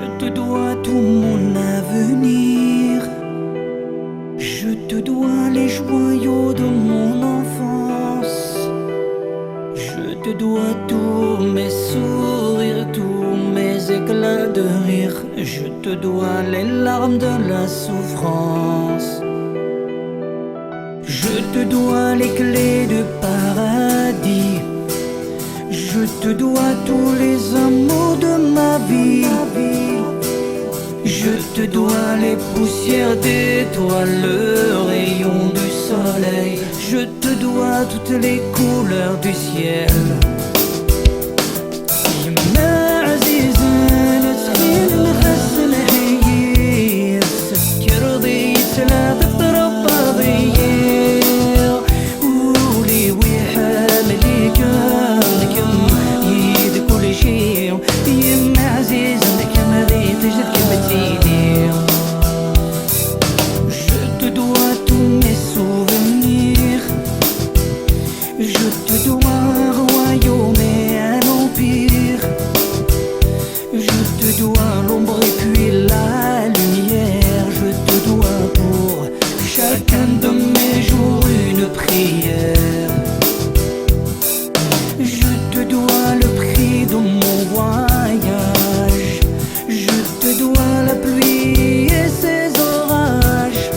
Je te dois tout mon avenir. Je te dois les joyaux de mon enfance. Je te dois tous mes sourires, tous mes éclats de rire. Je te dois les larmes de la souffrance. Je te dois les clés du paradis. Je te dois tous les amours de ma vie. Je te dois les poussières d'étoiles, le rayon du soleil. Je te dois toutes les couleurs du ciel. Je te dois un royaume et un empire. Je te dois l'ombre et puis la lumière. Je te dois pour chacun de mes jours une prière. Je te dois le prix de mon voyage. Je te dois la pluie et ses orages.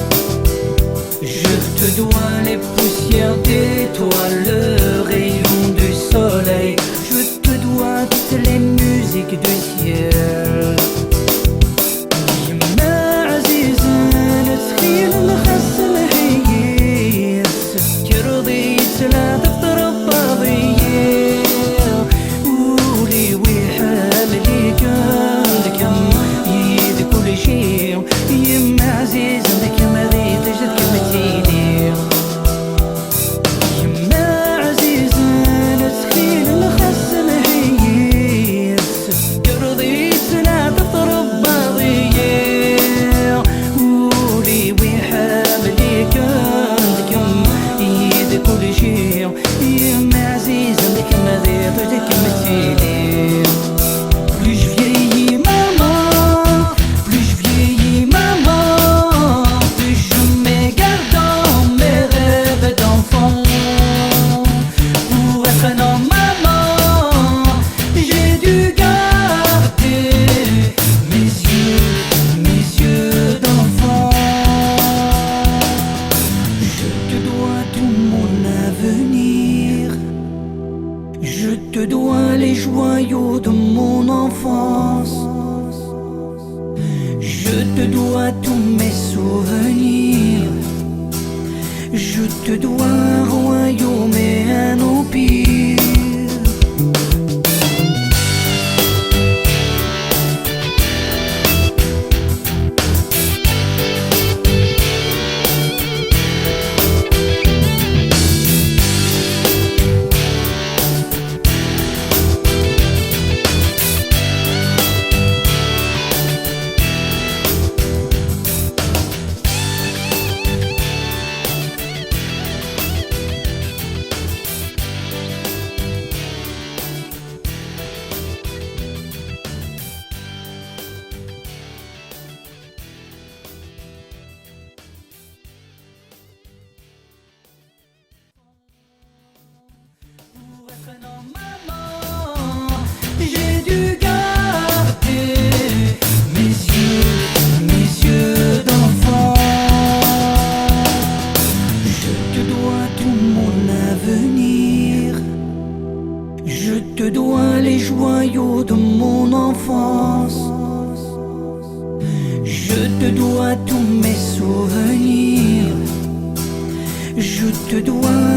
Je te dois les poussières d'étoiles, le rayon du soleil. Je te dois toutes les musiques du ciel. Plus je vieillis maman, plus je vieillis maman, plus je m'égare dans mes rêves d'enfant. Pour être un homme maman, j'ai dû garder mes yeux d'enfant. Je te dois tout mon avenir. Je te dois les joyaux de mon enfance. Je te dois tous mes souvenirs. Je te dois un royaume et un empire. Maman, j'ai dû garder mes yeux d'enfant. Je te dois tout mon avenir. Je te dois les joyaux de mon enfance. Je te dois tous mes souvenirs. Je te dois